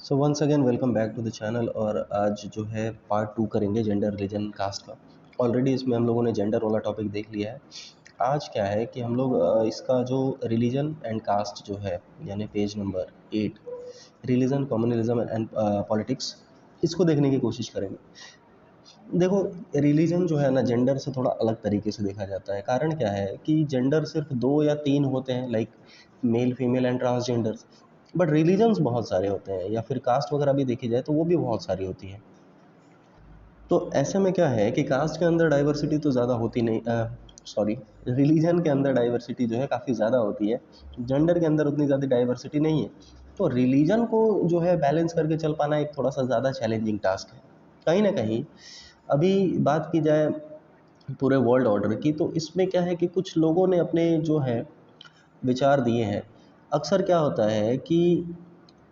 So once again welcome back to the channel. और आज जो है पार्ट 2 करेंगे जेंडर रिलीजन कास्ट का। ऑलरेडी इसमें हम लोगों ने जेंडर वाला टॉपिक देख लिया है। आज क्या है कि हम लोग इसका जो रिलीजन एंड कास्ट जो है, यानी page number 8, religion communalism and politics, इसको देखने की कोशिश करेंगे। देखो, रिलीजन जो है ना, जेंडर से थोड़ा अलग तरीके से देखा जाता है। कारण क्या है कि जेंडर सिर्फ 2 या 3 होते हैं, like male female and transgenders, but religions बहुत सारे होते हैं। या फिर कास्ट वगैरह भी देखी जाए तो वो भी बहुत सारी होती है। तो ऐसे में क्या है कि कास्ट के अंदर डाइवर्सिटी तो ज़्यादा होती नहीं, सॉरी, रिलीजन के अंदर डाइवर्सिटी जो है काफ़ी ज़्यादा होती है। जेंडर के अंदर उतनी ज़्यादा डाइवर्सिटी नहीं है। तो रिलीजन को जो है बैलेंस करके चल पाना एक थोड़ा सा ज़्यादा चैलेंजिंग टास्क है। कहीं ना कहीं अभी बात की जाए पूरे वर्ल्ड ऑर्डर की, तो इसमें क्या है कि कुछ लोगों ने अपने जो है विचार दिए हैं। अक्सर क्या होता है कि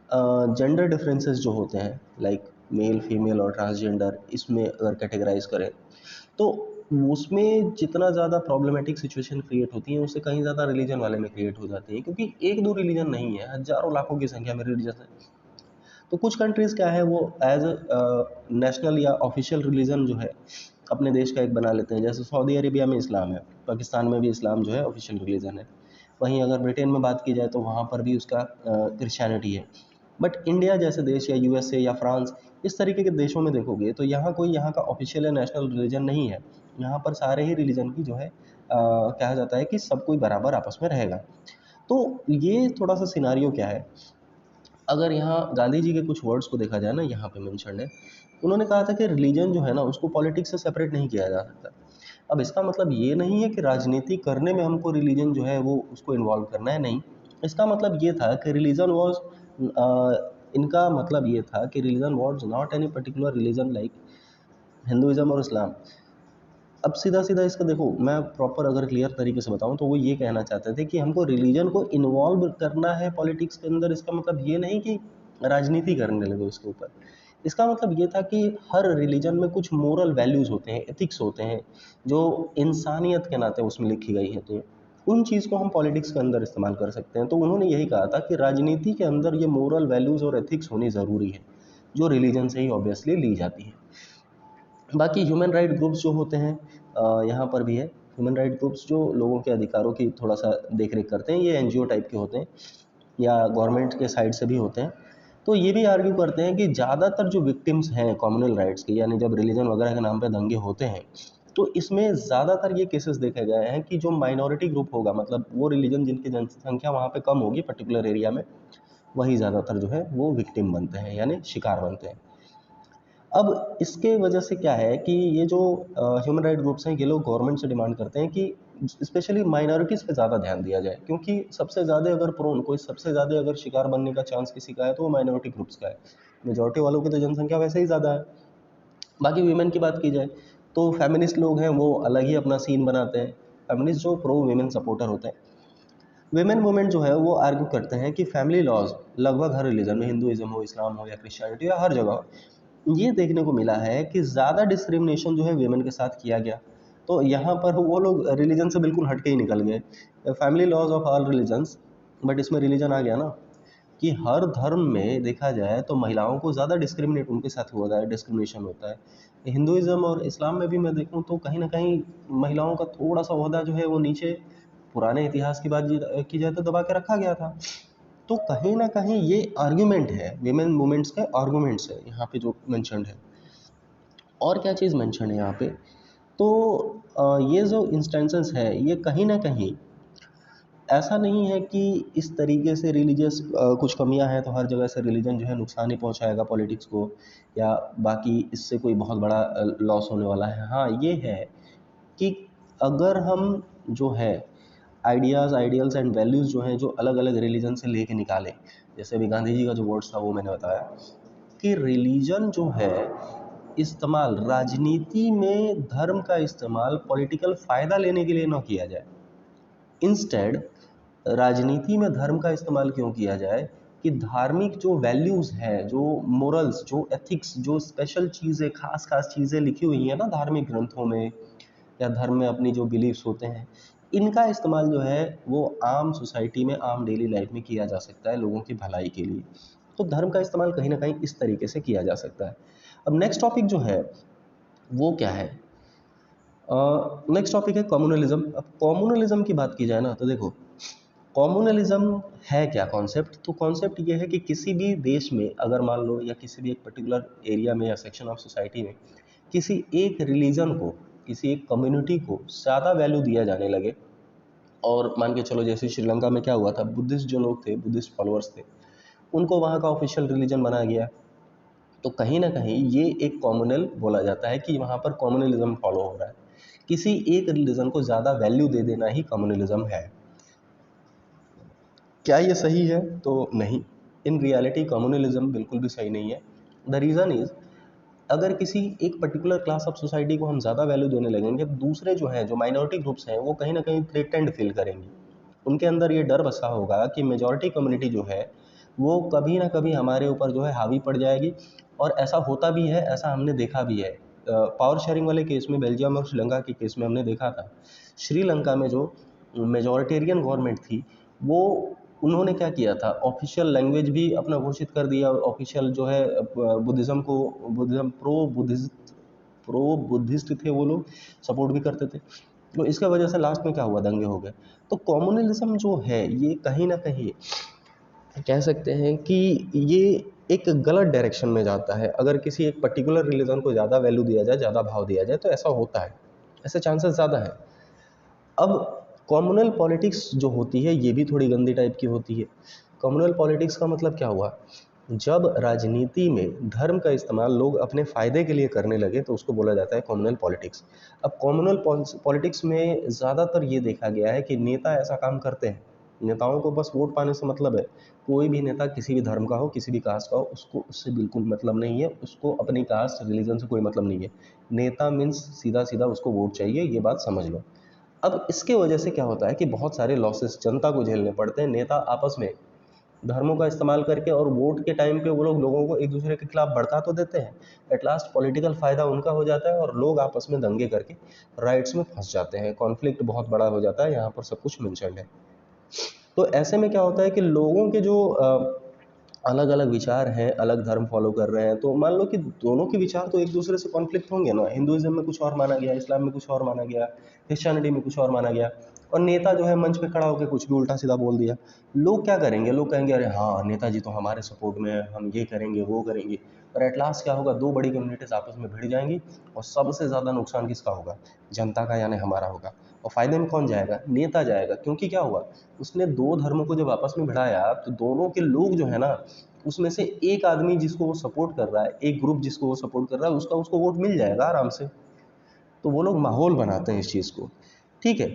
जेंडर डिफरेंसेस जो होते हैं, लाइक मेल फीमेल और ट्रांसजेंडर, इसमें अगर कैटेगराइज करें तो उसमें जितना ज़्यादा प्रॉब्लमेटिक सिचुएशन क्रिएट होती है, उससे कहीं ज़्यादा रिलीजन वाले में क्रिएट हो जाती है। क्योंकि एक दो रिलीजन नहीं है, हज़ारों लाखों की संख्या में रिलीजन है। तो कुछ कंट्रीज़ क्या है, वो एज नेशनल या ऑफिशियल रिलीजन जो है अपने देश का एक बना लेते हैं। जैसे सऊदी अरेबिया में इस्लाम है, पाकिस्तान में भी इस्लाम जो है ऑफिशियल रिलीजन है। वहीं अगर ब्रिटेन में बात की जाए तो वहाँ पर भी उसका क्रिश्चियनिटी है। बट इंडिया जैसे देश या यूएसए या फ्रांस, इस तरीके के देशों में देखोगे तो यहाँ कोई यहाँ का ऑफिशियल या नेशनल रिलीजन नहीं है। यहाँ पर सारे ही रिलीजन की जो है कहा जाता है कि सब कोई बराबर आपस में रहेगा। तो ये थोड़ा सा सिनारियो क्या है, अगर यहाँ गांधी जी के कुछ वर्ड्स को देखा जाए ना, यहाँ पे मेंशन है। उन्होंने कहा था कि रिलीजन जो है ना, उसको पॉलिटिक्स से सेपरेट नहीं किया जा सकता। अब इसका मतलब ये नहीं है कि राजनीति करने में हमको रिलीजन जो है वो उसको इन्वॉल्व करना है, नहीं। इसका मतलब ये था कि रिलीजन वॉज, इनका मतलब ये था कि religion was not any particular religion like Hinduism और इस्लाम। अब सीधा सीधा इसका देखो, मैं प्रॉपर अगर क्लियर तरीके से बताऊं तो वो ये कहना चाहते थे कि हमको रिलीजन को इन्वॉल्व करना है पॉलिटिक्स के अंदर। इसका मतलब ये नहीं कि राजनीति करने लगे उसके ऊपर। इसका मतलब ये था कि हर रिलीजन में कुछ मोरल वैल्यूज़ होते हैं, एथिक्स होते हैं, जो इंसानियत के नाते उसमें लिखी गई है। तो उन चीज़ को हम पॉलिटिक्स के अंदर इस्तेमाल कर सकते हैं। तो उन्होंने यही कहा था कि राजनीति के अंदर ये मोरल वैल्यूज़ और एथिक्स होनी ज़रूरी है, जो रिलीजन से ही ऑब्वियसली ली जाती है। बाकी ह्यूमन राइट ग्रुप्स जो होते हैं, यहाँ पर भी है। ह्यूमन राइट ग्रुप्स जो लोगों के अधिकारों की थोड़ा सा देख रेख करते हैं, ये एनजीओ टाइप के होते हैं या गवर्नमेंट के साइड से भी होते हैं। तो ये भी आर्ग्यू करते हैं कि ज़्यादातर जो विक्टिम्स हैं कम्युनल राइट्स के, यानी जब रिलीजन वगैरह के नाम पे दंगे होते हैं, तो इसमें ज़्यादातर ये केसेस देखे गए हैं कि जो माइनॉरिटी ग्रुप होगा, मतलब वो रिलीजन जिनकी जनसंख्या वहाँ पे कम होगी पर्टिकुलर एरिया में, वही ज़्यादातर जो है वो विक्टिम बनते हैं, यानी शिकार बनते हैं। अब इसके वजह से क्या है कि ये जो ह्यूमन राइट ग्रुप्स हैं, ये लोग गवर्नमेंट से डिमांड करते हैं कि स्पेशली माइनॉरिटीज़ पे ज़्यादा ध्यान दिया जाए। क्योंकि सबसे ज़्यादा अगर प्रोन कोई, सबसे ज़्यादा अगर शिकार बनने का चांस किसी का है तो वो माइनॉरिटी ग्रुप्स का है। मेजॉरिटी वालों की तो जनसंख्या वैसे ही ज़्यादा है। बाकी वीमेन की बात की जाए तो फेमिनिस्ट लोग हैं, वो अलग ही अपना सीन बनाते हैं। फेमिनिस्ट जो प्रो वीमेन सपोर्टर होते हैं, विमेन मूवमेंट जो है वो आर्ग्यू करते हैं कि फैमिली लॉज लगभग हर रिलीजन में, हिंदुइज्म हो, इस्लाम हो या क्रिश्चियनिटी या हर जगह, ये देखने को मिला है कि ज़्यादा डिस्क्रिमिनेशन जो है वेमेन के साथ किया गया। तो यहाँ पर वो लोग रिलीजन से बिल्कुल हट के ही निकल गए। Family laws of all religions, but इसमें रिलीजन आ गया ना, कि हर धर्म में देखा जाए तो महिलाओं को ज़्यादा डिस्क्रिमिनेट उनके साथ हुआ है, डिस्क्रिमिनेशन होता है। हिंदुइज्म और इस्लाम में भी मैं देखूँ तो कहीं ना कहीं महिलाओं का थोड़ा सा ओहदा जो है वो नीचे, पुराने इतिहास की बात की जाए तो दबा के रखा गया था। तो कहीं ना कहीं ये आर्ग्यूमेंट है, विमेन मूवमेंट्स के आर्ग्यूमेंट्स है यहाँ पे जो मेंशन्ड है। और क्या चीज़ मेंशन है यहाँ पे, तो ये जो इंस्टेंसेस है, ये कहीं ना कहीं ऐसा नहीं है कि इस तरीके से रिलीजियस कुछ कमियां हैं तो हर जगह से रिलीजन जो है नुकसान ही पहुंचाएगा पॉलिटिक्स को, या बाकी इससे कोई बहुत बड़ा लॉस होने वाला है। हाँ, ये है कि अगर हम जो है आइडियाज़, आइडियल्स एंड वैल्यूज़ जो हैं, जो अलग अलग रिलीजन से लेके निकालें, जैसे अभी गांधी जी का जो वर्ड्स था वो मैंने बताया कि रिलीजन जो है इस्तेमाल, राजनीति में धर्म का इस्तेमाल पॉलिटिकल फ़ायदा लेने के लिए ना किया जाए। इंस्टेड राजनीति में धर्म का इस्तेमाल क्यों किया जाए कि धार्मिक जो वैल्यूज़ हैं, जो मोरल्स, जो एथिक्स, जो स्पेशल चीज़ें, खास खास चीज़ें लिखी हुई हैं ना धार्मिक ग्रंथों में, या धर्म में अपनी जो बिलीफ्स होते हैं, इनका इस्तेमाल जो है वो आम सोसाइटी में, आम डेली लाइफ में किया जा सकता है लोगों की भलाई के लिए। तो धर्म का इस्तेमाल कहीं ना कहीं इस तरीके से किया जा सकता है। अब नेक्स्ट टॉपिक जो है वो क्या है, नेक्स्ट टॉपिक है कम्युनलिज्म। अब कम्युनलिज्म की बात की जाए ना, तो देखो कम्युनलिज्म है क्या कॉन्सेप्ट, तो कॉन्सेप्ट ये है कि किसी भी देश में अगर मान लो या किसी भी एक पर्टिकुलर एरिया में या सेक्शन ऑफ सोसाइटी में किसी एक रिलीजन को, किसी एक कम्युनिटी को ज़्यादा वैल्यू दिया जाने लगे, और मान के चलो जैसे श्रीलंका में क्या हुआ था, बुद्धिस्ट जो लोग थे, बुद्धिस्ट फॉलोअर्स थे, उनको वहाँ का ऑफिशियल रिलीजन बना गया, तो कहीं ना कहीं ये एक कॉम्युनल बोला जाता है कि वहाँ पर कॉम्युनलिज्म फॉलो हो रहा है। किसी एक रिलीजन को ज़्यादा वैल्यू दे देना ही कम्युनलिज्म है। क्या ये सही है? तो नहीं, इन रियलिटी कम्युनलिज्म बिल्कुल भी सही नहीं है। द रीज़न इज़, अगर किसी एक पर्टिकुलर क्लास ऑफ सोसाइटी को हम ज़्यादा वैल्यू देने लगेंगे, दूसरे जो हैं, जो माइनॉरिटी ग्रुप्स हैं, वो कहीं ना कहीं थ्रेटेंड फील करेंगे। उनके अंदर ये डर बसा होगा कि मेजॉरिटी कम्युनिटी जो है वो कभी ना कभी हमारे ऊपर जो है हावी पड़ जाएगी। और ऐसा होता भी है, ऐसा हमने देखा भी है। पावर शेयरिंग वाले केस में, बेल्जियम और श्रीलंका के केस में हमने देखा था। श्रीलंका में जो मेजॉरिटेरियन गवर्नमेंट थी, वो उन्होंने क्या किया था, ऑफिशियल लैंग्वेज भी अपना घोषित कर दिया, ऑफिशियल जो है बुद्धिज़्म को, बुद्धिज़्म प्रो बुद्धिस्ट थे वो लोग, सपोर्ट भी करते थे। तो इसका वजह से लास्ट में क्या हुआ, दंगे हो गए। तो कम्युनलिज्म जो है ये कहीं ना कहीं कह सकते हैं कि ये एक गलत डायरेक्शन में जाता है। अगर किसी एक पर्टिकुलर रिलीजन को ज़्यादा वैल्यू दिया जाए, ज़्यादा भाव दिया जाए, तो ऐसा होता है, ऐसे चांसेस ज़्यादा हैं। अब कम्युनल पॉलिटिक्स जो होती है ये भी थोड़ी गंदी टाइप की होती है। कम्युनल पॉलिटिक्स का मतलब क्या हुआ, जब राजनीति में धर्म का इस्तेमाल लोग अपने फ़ायदे के लिए करने लगे तो उसको बोला जाता है कम्युनल पॉलिटिक्स। अब कम्युनल पॉलिटिक्स में ज़्यादातर ये देखा गया है कि नेता ऐसा काम करते हैं, नेताओं को बस वोट पाने से मतलब है। कोई भी नेता किसी भी धर्म का हो, किसी भी कास्ट का हो, उसको उससे बिल्कुल मतलब नहीं है, उसको अपनी कास्ट रिलीजन से कोई मतलब नहीं है। नेता मीन्स सीधा सीधा उसको वोट चाहिए, ये बात समझ लो। अब इसके वजह से क्या होता है कि बहुत सारे लॉसेस जनता को झेलने पड़ते हैं। नेता आपस में धर्मों का इस्तेमाल करके और वोट के टाइम पे वो लोगों को एक दूसरे के खिलाफ भड़का तो देते हैं, एट लास्ट पॉलिटिकल फ़ायदा उनका हो जाता है और लोग आपस में दंगे करके राइट्स में फंस जाते हैं, कॉन्फ्लिक्ट बहुत बड़ा हो जाता है। यहाँ पर सब कुछ मेंशन्ड है। तो ऐसे में क्या होता है कि लोगों के जो अलग अलग विचार हैं, अलग धर्म फॉलो कर रहे हैं, तो मान लो कि दोनों के विचार तो एक दूसरे से कॉन्फ्लिक्ट होंगे ना। हिंदुइज्म में कुछ और माना गया, इस्लाम में कुछ और माना गया, क्रिश्चियनिटी में कुछ और माना गया, और नेता जो है मंच पे खड़ा होकर कुछ भी उल्टा सीधा बोल दिया। लोग क्या करेंगे, लोग कहेंगे अरे हाँ नेताजी तो हमारे सपोर्ट में है, हम ये करेंगे वो करेंगे। और एट लास्ट क्या होगा, दो बड़ी कम्युनिटीज आपस में भिड़ जाएंगी, और सबसे ज़्यादा नुकसान किसका होगा, जनता का, यानी हमारा होगा। और फायदे में कौन जाएगा, नेता जाएगा। क्योंकि क्या हुआ, उसने दो धर्मों को जब आपस में भिड़ाया तो दोनों के लोग जो है ना, उसमें से एक आदमी जिसको वो सपोर्ट कर रहा है, एक ग्रुप जिसको वो सपोर्ट कर रहा है, उसका उसको वोट मिल जाएगा आराम से। तो वो लोग माहौल बनाते हैं इस चीज़ को, ठीक है।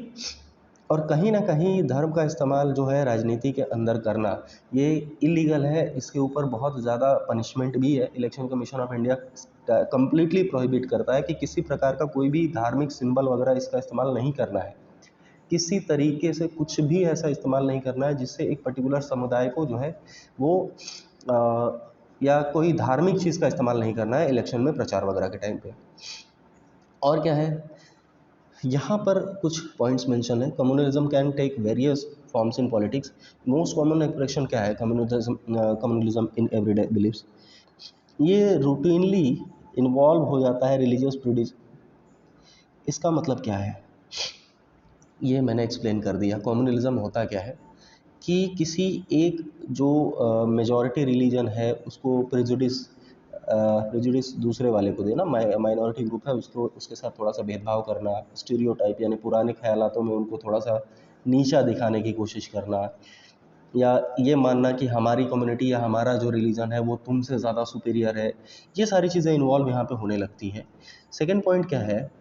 और कहीं ना कहीं धर्म का इस्तेमाल जो है राजनीति के अंदर करना, ये इलीगल है। इसके ऊपर बहुत ज़्यादा पनिशमेंट भी है। Election commission of India completely prohibit करता है कि किसी प्रकार का कोई भी धार्मिक सिंबल वगैरह इसका इस्तेमाल नहीं करना है। किसी तरीके से कुछ भी ऐसा इस्तेमाल नहीं करना है जिससे एक पर्टिकुलर समुदाय को जो है वो या कोई धार्मिक चीज़ का इस्तेमाल नहीं करना है इलेक्शन में, प्रचार वगैरह के टाइम पे। और क्या है, यहाँ पर कुछ पॉइंट्स मेंशन है। Communalism can take various forms in politics. Most common expression क्या है, कम्युनलिज्म इन एवरीडे बिलीव्स। ये रूटीनली इन्वॉल्व हो जाता है रिलीजियस प्रीडिज। इसका मतलब क्या है, ये मैंने एक्सप्लेन कर दिया। कम्युनलिज्म होता क्या है कि किसी एक जो मेजॉरिटी रिलीजन है उसको प्रेजुडिस दूसरे वाले को देना, माइनॉरिटी ग्रुप है उसको, उसके साथ थोड़ा सा भेदभाव करना, स्टीरियोटाइप यानी पुराने ख्यालातों में उनको थोड़ा सा नीचा दिखाने की कोशिश करना, या ये मानना कि हमारी कम्युनिटी या हमारा जो रिलीजन है वो तुमसे ज़्यादा सुपीरियर है। ये सारी चीज़ें इन्वॉल्व यहाँ पे होने लगती हैं। सेकेंड पॉइंट क्या है,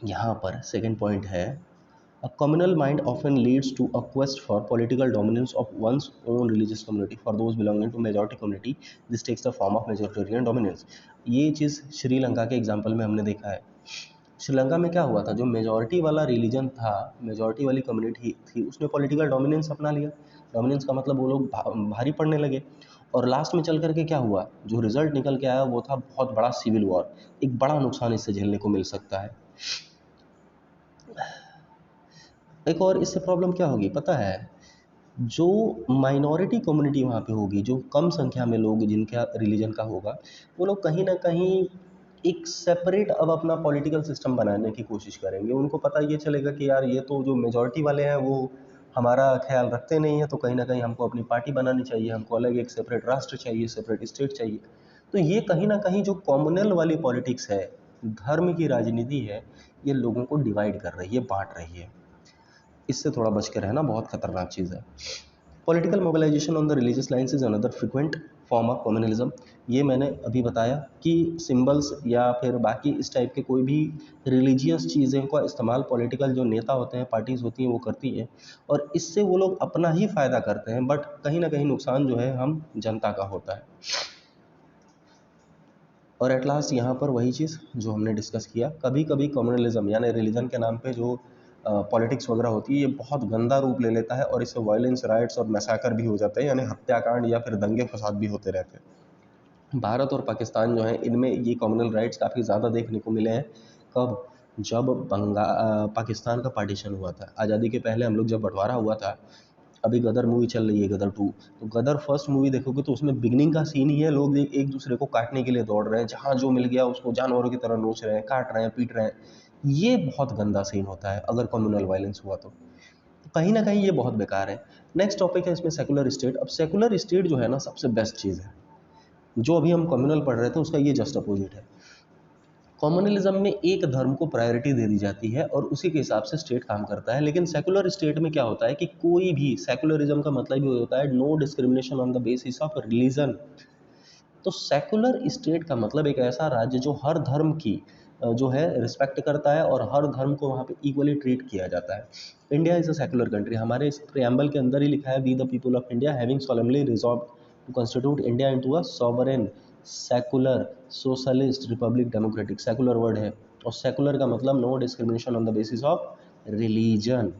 यहाँ पर सेकेंड पॉइंट है, a communal mind often leads to a quest for political dominance of one's own religious community. For those belonging to majority community, this takes the form of majoritarian dominance. ये चीज़ श्रीलंका के example में हमने देखा है। श्रीलंका में क्या हुआ था, जो मेजॉरिटी वाला रिलीजन था, मेजॉरिटी वाली कम्युनिटी थी, उसने पॉलिटिकल डोमिनेंस अपना लिया। डोमिनेंस का मतलब वो लोग भारी पड़ने लगे। और लास्ट में चल करके क्या हुआ, जो रिजल्ट निकल के आया वो था बहुत बड़ा सिविल वॉर। एक बड़ा नुकसान इससे झेलने को मिल सकता है। एक और इससे प्रॉब्लम क्या होगी पता है, जो माइनॉरिटी कम्युनिटी वहाँ पे होगी, जो कम संख्या में लोग जिनका रिलीजन का होगा, वो लोग कहीं ना कहीं एक सेपरेट अब अपना पॉलिटिकल सिस्टम बनाने की कोशिश करेंगे। उनको पता ये चलेगा कि यार ये तो जो मेजॉरिटी वाले हैं वो हमारा ख्याल रखते नहीं है, तो कहीं ना कहीं हमको अपनी पार्टी बनानी चाहिए, हमको अलग एक सेपरेट राष्ट्र चाहिए, सेपरेट स्टेट चाहिए। तो ये कहीं ना कहीं जो कॉम्युनल वाली पॉलिटिक्स है, धर्म की राजनीति है, ये लोगों को डिवाइड कर रही है, बांट रही है। इससे थोड़ा बच के रहना बहुत खतरनाक चीज़ है। Political mobilisation on the religious lines is another frequent form of communalism. ये मैंने अभी बताया कि सिंबल्स या फिर बाकी इस टाइप के कोई भी रिलीजियस चीज़ें का इस्तेमाल पॉलिटिकल जो नेता होते हैं, पार्टीज़ होती हैं, वो करती हैं, और इससे वो लोग अपना ही फ़ायदा करते हैं, बट कहीं ना कहीं नुकसान जो है हम जनता का होता है। और एट लास्ट यहाँ पर वही चीज़ जो हमने डिस्कस किया, कभी कभी कम्युनलिज्म यानी रिलीजन के नाम पे जो पॉलिटिक्स वगैरह होती है, ये बहुत गंदा रूप ले लेता है और इससे वायलेंस, राइट्स और मैसाकर भी हो जाते हैं, यानी हत्याकांड या फिर दंगे फसाद भी होते रहते हैं। भारत और पाकिस्तान जो है, इनमें ये कम्युनल राइट्स काफ़ी ज़्यादा देखने को मिले हैं। कब? जब पाकिस्तान का पार्टीशन हुआ था, आज़ादी के पहले हम लोग जब बंटवारा हुआ था। अभी गदर मूवी चल रही है, गदर 2। तो गदर फर्स्ट मूवी देखोगे तो उसमें बिगनिंग का सीन ही है, लोग एक दूसरे को काटने के लिए दौड़ रहे हैं, जहाँ जो मिल गया उसको जानवरों की तरह नोच रहे हैं, काट रहे हैं, पीट रहे हैं। ये बहुत गंदा सीन होता है अगर कम्युनल वायलेंस हुआ तो कहीं ना कहीं ये बहुत बेकार है। नेक्स्ट टॉपिक है इसमें सेकुलर स्टेट। अब सेकुलर स्टेट जो है ना, सबसे बेस्ट चीज़ है। जो अभी हम कम्युनल पढ़ रहे थे उसका ये जस्ट अपोजिट है। कम्युनलिज्म में एक धर्म को प्रायोरिटी दे दी जाती है और उसी के हिसाब से स्टेट काम करता है, लेकिन सेकुलर स्टेट में क्या होता है कि कोई भी, सेकुलरिज्म का मतलब ये होता है no discrimination on the basis of religion. तो सेकुलर स्टेट का मतलब एक ऐसा राज्य जो हर धर्म की जो है रिस्पेक्ट करता है और हर धर्म को वहाँ पे इक्वली ट्रीट किया जाता है। India is a secular country. हमारे इस प्रियम्बल के अंदर ही लिखा है, we the people of India having solemnly resolve to constitute India into a sovereign secular socialist republic democratic. Secular word है और सेकुलर का मतलब no discrimination on the basis of religion.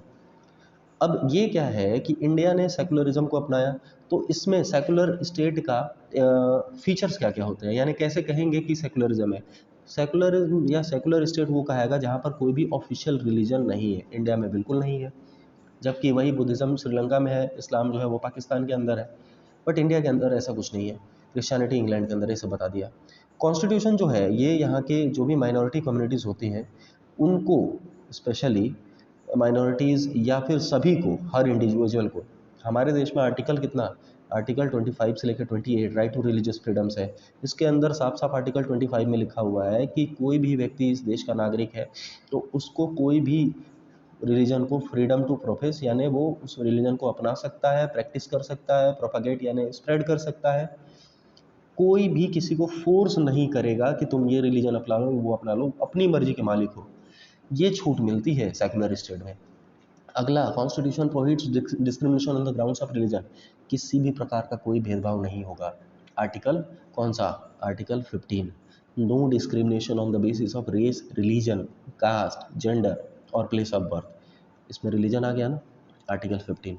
अब ये क्या है कि इंडिया ने सेकुलरिज्म को अपनाया, तो इसमें सेकुलर स्टेट का फीचर्स क्या क्या होते हैं, यानी कैसे कहेंगे कि सेकुलरिज्म है। सेकुलरिज्म या सेकुलर स्टेट वो कहेगा जहाँ पर कोई भी ऑफिशियल रिलीजन नहीं है। इंडिया में बिल्कुल नहीं है, जबकि वही बुद्धिज़्म श्रीलंका में है, इस्लाम जो है वो पाकिस्तान के अंदर है, बट इंडिया के अंदर ऐसा कुछ नहीं है। क्रिश्चियनिटी इंग्लैंड के अंदर, ये सब बता दिया। कॉन्स्टिट्यूशन जो है ये यहाँ के जो भी माइनॉरिटी कम्युनिटीज़ होती हैं उनको, स्पेशली माइनॉरिटीज़ या फिर सभी को, हर इंडिविजुअल को, हमारे देश में आर्टिकल कितना, आर्टिकल 25 से लेकर 28 राइट टू रिलीजियस फ्रीडम्स है। इसके अंदर साफ साफ आर्टिकल 25 में लिखा हुआ है कि कोई भी व्यक्ति इस देश का नागरिक है तो उसको कोई भी रिलीजन को फ्रीडम टू प्रोफेस, यानी वो उस रिलीजन को अपना सकता है, प्रैक्टिस कर सकता है, प्रोपागेट यानी स्प्रेड कर सकता है। कोई भी किसी को फोर्स नहीं करेगा कि तुम ये रिलीजन अपना लो, वो अपना लो, अपनी मर्जी के मालिक हो। ये छूट मिलती है सेकुलर स्टेट में। अगला, constitution prohibits discrimination on the grounds of religion. किसी भी प्रकार का कोई भेदभाव नहीं होगा। आर्टिकल कौन सा? Article 15। No discrimination on the basis of race, religion, caste, gender और प्लेस ऑफ बर्थ। इसमें रिलीजन आ गया ना, आर्टिकल 15।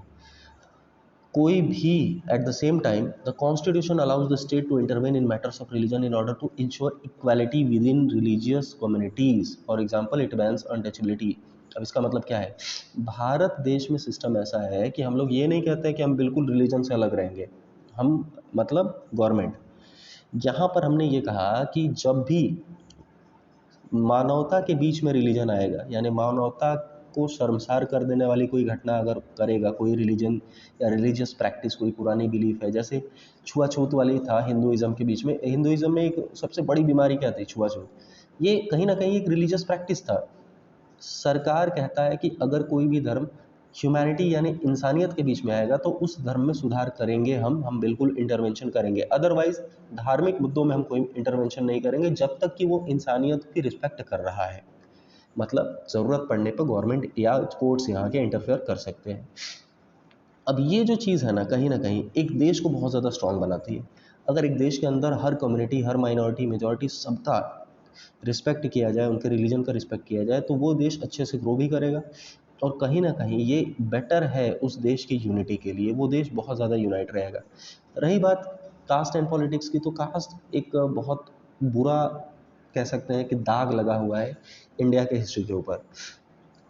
कोई भी, at the same time the constitution allows the state to intervene in matters of religion in order to ensure equality within religious communities. For example, it bans untouchability. अब इसका मतलब क्या है? भारत देश में सिस्टम ऐसा है कि हम लोग ये नहीं कहते कि हम बिल्कुल रिलीजन से अलग रहेंगे। हम, मतलब गवर्नमेंट, यहाँ पर हमने ये कहा कि जब भी मानवता के बीच में रिलीजन आएगा, यानी मानवता को शर्मसार कर देने वाली कोई घटना अगर करेगा कोई रिलीजन या रिलीजियस प्रैक्टिस, कोई पुरानी बिलीफ है, जैसे छुआछूत वाली था हिंदुइज्म के बीच में। हिंदुइज्म में एक सबसे बड़ी बीमारी क्या थी? छुआछूत। ये कहीं ना कहीं एक रिलीजियस प्रैक्टिस था। सरकार कहता है कि अगर कोई भी धर्म ह्यूमैनिटी यानी इंसानियत के बीच में आएगा तो उस धर्म में सुधार करेंगे, हम बिल्कुल इंटरवेंशन करेंगे। अदरवाइज धार्मिक मुद्दों में हम कोई इंटरवेंशन नहीं करेंगे जब तक कि वो इंसानियत की रिस्पेक्ट कर रहा है। मतलब ज़रूरत पड़ने पर गवर्नमेंट या कोर्ट्स यहाँ के इंटरफेयर कर सकते हैं। अब ये जो चीज़ है ना कहीं एक देश को बहुत ज़्यादा स्ट्रांग बनाती है। अगर एक देश के अंदर हर कम्युनिटी, हर माइनॉरिटी, मेजॉरिटी, सबका रिस्पेक्ट किया जाए, उनके रिलीजन का रिस्पेक्ट किया जाए, तो वो देश अच्छे से ग्रो भी करेगा। और कहीं ना कहीं ये बेटर है उस देश की यूनिटी के लिए, वो देश बहुत ज़्यादा यूनाइट रहेगा। रही बात कास्ट एंड पॉलिटिक्स की, तो कास्ट एक बहुत बुरा, कह सकते हैं कि दाग लगा हुआ है इंडिया के हिस्ट्री के ऊपर।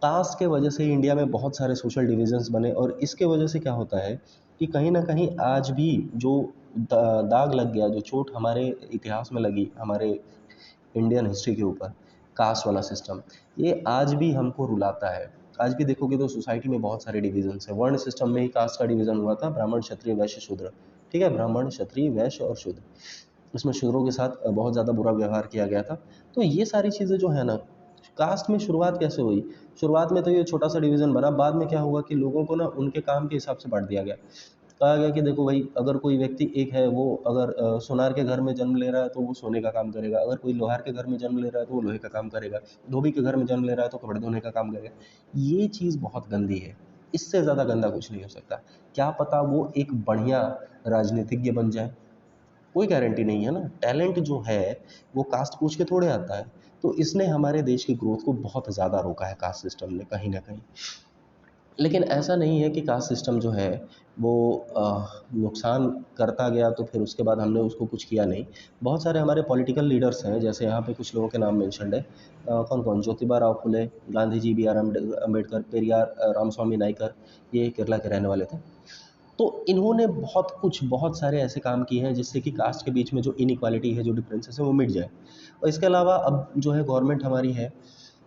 कास्ट के वजह से ही इंडिया में बहुत सारे सोशल डिविजन्स बने, और इसके वजह से क्या होता है कि कहीं ना कहीं आज भी जो दाग लग गया, जो चोट हमारे इतिहास में लगी, हमारे इंडियन हिस्ट्री के ऊपर, कास्ट वाला सिस्टम, ये आज भी हमको रुलाता है। आज भी देखोगे तो सोसाइटी में बहुत सारे डिविजन्स हैं। वर्ण सिस्टम में ही कास्ट का डिवीजन हुआ था, ब्राह्मण क्षत्रिय वैश्य शूद्र। ठीक है, ब्राह्मण क्षत्रिय वैश्य और शूद्र, इसमें शूद्रों के साथ बहुत ज़्यादा बुरा व्यवहार किया गया था। तो ये सारी चीज़ें जो है ना, कास्ट में शुरुआत कैसे हुई? शुरुआत में तो ये छोटा सा डिवीज़न बना, बाद में क्या हुआ कि लोगों को ना उनके काम के हिसाब से बांट दिया गया। कहा गया कि देखो भाई, अगर कोई व्यक्ति एक है, वो अगर सुनार के घर में जन्म ले रहा है तो वो सोने का काम करेगा, अगर कोई लोहार के घर में जन्म ले रहा है तो वो लोहे का काम करेगा, धोबी के घर में जन्म ले रहा है तो कपड़े धोने का काम करेगा। ये चीज़ बहुत गंदी है, इससे ज़्यादा गंदा कुछ नहीं हो सकता। क्या पता वो एक बढ़िया राजनीतिज्ञ बन जाए, कोई गारंटी नहीं है ना। टैलेंट जो है वो कास्ट पूछ के थोड़े आता है। तो इसने हमारे देश की ग्रोथ को बहुत ज़्यादा रोका है, कास्ट सिस्टम ने, कहीं ना कहीं। लेकिन ऐसा नहीं है कि कास्ट सिस्टम जो है वो नुकसान करता गया तो फिर उसके बाद हमने उसको कुछ किया नहीं। बहुत सारे हमारे पॉलिटिकल लीडर्स हैं, जैसे यहाँ पे कुछ लोगों के नाम मेंशन्ड है। कौन कौन? ज्योतिबा राव फुले, गांधी जी, बी आर अम्बेडकर, पेरियार, रामस्वामी नाइकर, ये केरला के रहने वाले थे। तो इन्होंने बहुत सारे ऐसे काम किए हैं जिससे कि कास्ट के बीच में जो इनइक्वालिटी है, जो डिफरेंसेस है, वो मिट जाए। और इसके अलावा अब जो है गवर्नमेंट हमारी है,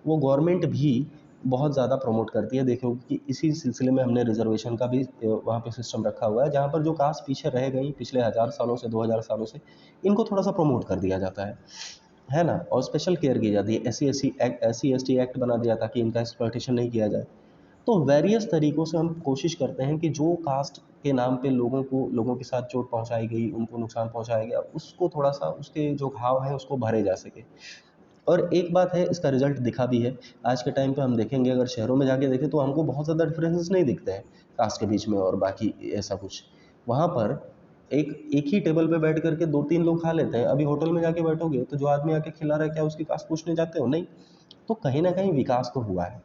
वो गवर्नमेंट भी बहुत ज़्यादा प्रमोट करती है। देखो कि इसी सिलसिले में हमने रिजर्वेशन का भी वहाँ पे सिस्टम रखा हुआ है, जहाँ पर जो कास्ट पीछे रह गई पिछले 1000 सालों से, 2000 सालों से, इनको थोड़ा सा प्रमोट कर दिया जाता है ना। और स्पेशल केयर की जाती है। SC ST एक्ट बना दिया ताकि इनका एक्सप्लॉयटेशन नहीं किया जाए। तो वेरियस तरीक़ों से हम कोशिश करते हैं कि जो कास्ट के नाम पे लोगों के साथ चोट पहुँचाई गई, उनको नुकसान पहुँचाया गया, उसको थोड़ा-सा, उसके जो घाव हैं उसको भरे जा सके। और एक बात है, इसका रिज़ल्ट दिखा भी है। आज के टाइम पे हम देखेंगे, अगर शहरों में जाके देखें तो हमको बहुत ज़्यादा डिफरेंसेस नहीं दिखते हैं कास्ट के बीच में और बाकी ऐसा कुछ। वहाँ पर एक एक ही टेबल पे बैठ कर के 2-3 लोग खा लेते हैं। अभी होटल में जाके बैठोगे तो जो आदमी आके खिला रहा है, क्या उसकी कास्ट पूछने जाते हो? नहीं। तो कहीं न कहीं विकास तो हुआ है।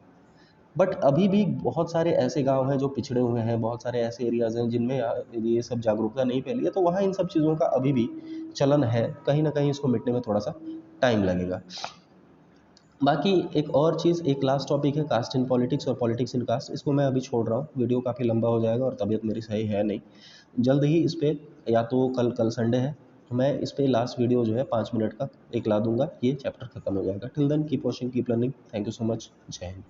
बट अभी भी बहुत सारे ऐसे गाँव हैं जो पिछड़े हुए हैं, बहुत सारे ऐसे एरियाज़ हैं जिनमें ये सब जागरूकता नहीं फैली है, तो वहाँ इन सब चीज़ों का अभी भी चलन है। कहीं न कहीं इसको मिटने में थोड़ा-सा टाइम लगेगा। बाकी एक और चीज़, एक लास्ट टॉपिक है, कास्ट इन पॉलिटिक्स और पॉलिटिक्स इन कास्ट। इसको मैं अभी छोड़ रहा हूँ, वीडियो काफ़ी लंबा हो जाएगा और तबीयत मेरी सही है नहीं। जल्द ही इस पे, या तो कल संडे है, तो मैं इस पे लास्ट वीडियो जो है 5 मिनट का एक ला दूँगा, ये चैप्टर खत्म हो जाएगा। Till then keep watching, keep learning. Thank you so much. जय हिंद।